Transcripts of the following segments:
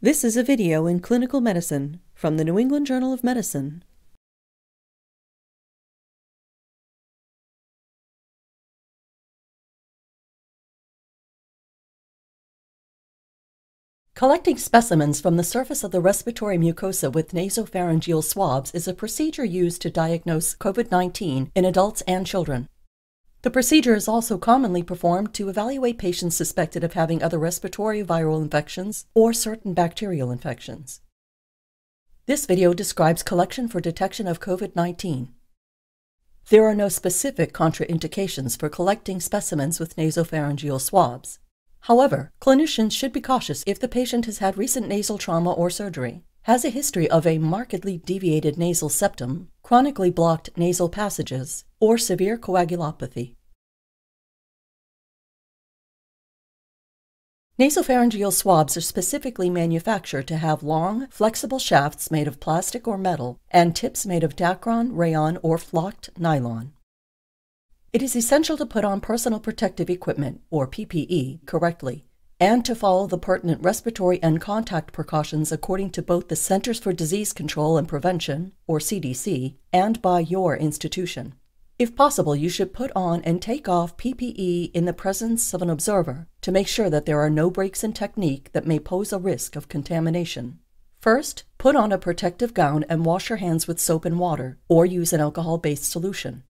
This is a video in clinical medicine from the New England Journal of Medicine. Collecting specimens from the surface of the respiratory mucosa with nasopharyngeal swabs is a procedure used to diagnose COVID-19 in adults and children. The procedure is also commonly performed to evaluate patients suspected of having other respiratory viral infections or certain bacterial infections. This video describes collection for detection of COVID-19. There are no specific contraindications for collecting specimens with nasopharyngeal swabs. However, clinicians should be cautious if the patient has had recent nasal trauma or surgery, has a history of a markedly deviated nasal septum, chronically blocked nasal passages, or severe coagulopathy. Nasopharyngeal swabs are specifically manufactured to have long, flexible shafts made of plastic or metal and tips made of Dacron, rayon, or flocked nylon. It is essential to put on personal protective equipment, or PPE, correctly, and to follow the pertinent respiratory and contact precautions according to both the Centers for Disease Control and Prevention, or CDC, and by your institution. If possible, you should put on and take off PPE in the presence of an observer to make sure that there are no breaks in technique that may pose a risk of contamination. First, put on a protective gown and wash your hands with soap and water, or use an alcohol-based solution.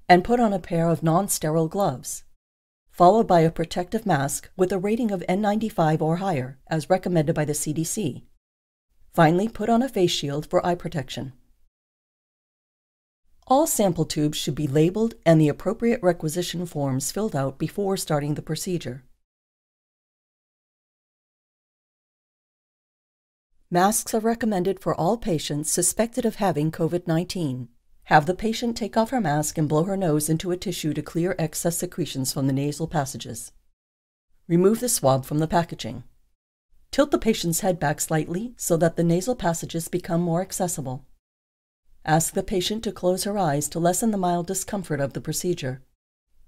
And put on a pair of non-sterile gloves, followed by a protective mask with a rating of N95 or higher, as recommended by the CDC. Finally, put on a face shield for eye protection. All sample tubes should be labeled and the appropriate requisition forms filled out before starting the procedure. Masks are recommended for all patients suspected of having COVID-19. Have the patient take off her mask and blow her nose into a tissue to clear excess secretions from the nasal passages. Remove the swab from the packaging. Tilt the patient's head back slightly so that the nasal passages become more accessible. Ask the patient to close her eyes to lessen the mild discomfort of the procedure.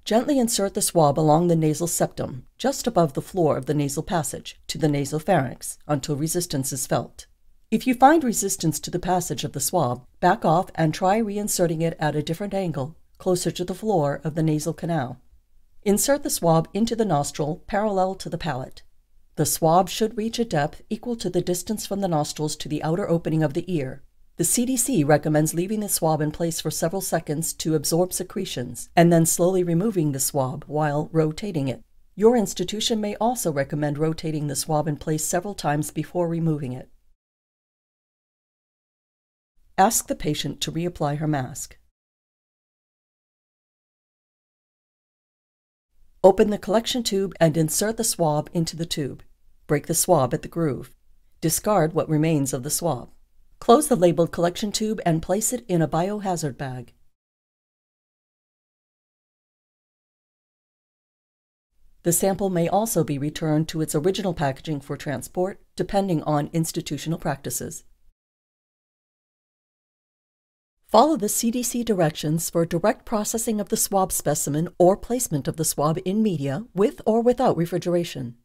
Gently insert the swab along the nasal septum, just above the floor of the nasal passage, to the nasopharynx until resistance is felt. If you find resistance to the passage of the swab, back off and try reinserting it at a different angle, closer to the floor of the nasal canal. Insert the swab into the nostril parallel to the palate. The swab should reach a depth equal to the distance from the nostrils to the outer opening of the ear. The CDC recommends leaving the swab in place for several seconds to absorb secretions, and then slowly removing the swab while rotating it. Your institution may also recommend rotating the swab in place several times before removing it. Ask the patient to reapply her mask. Open the collection tube and insert the swab into the tube. Break the swab at the groove. Discard what remains of the swab. Close the labeled collection tube and place it in a biohazard bag. The sample may also be returned to its original packaging for transport, depending on institutional practices. Follow the CDC directions for direct processing of the swab specimen or placement of the swab in media with or without refrigeration.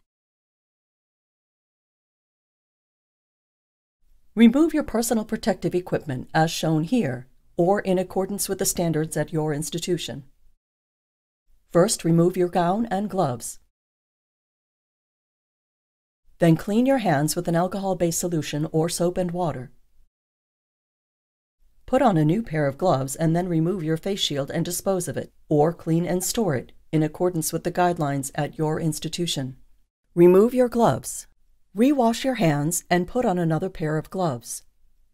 Remove your personal protective equipment as shown here or in accordance with the standards at your institution. First, remove your gown and gloves. Then clean your hands with an alcohol-based solution or soap and water. Put on a new pair of gloves and then remove your face shield and dispose of it, or clean and store it in accordance with the guidelines at your institution. Remove your gloves. Rewash your hands and put on another pair of gloves.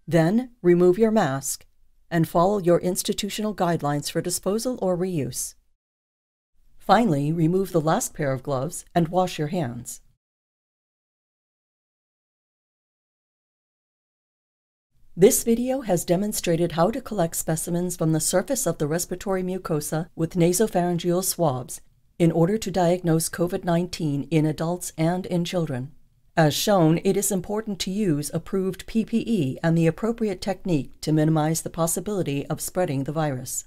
Then remove your mask and follow your institutional guidelines for disposal or reuse. Finally, remove the last pair of gloves and wash your hands. This video has demonstrated how to collect specimens from the surface of the respiratory mucosa with nasopharyngeal swabs in order to diagnose COVID-19 in adults and in children. As shown, it is important to use approved PPE and the appropriate technique to minimize the possibility of spreading the virus.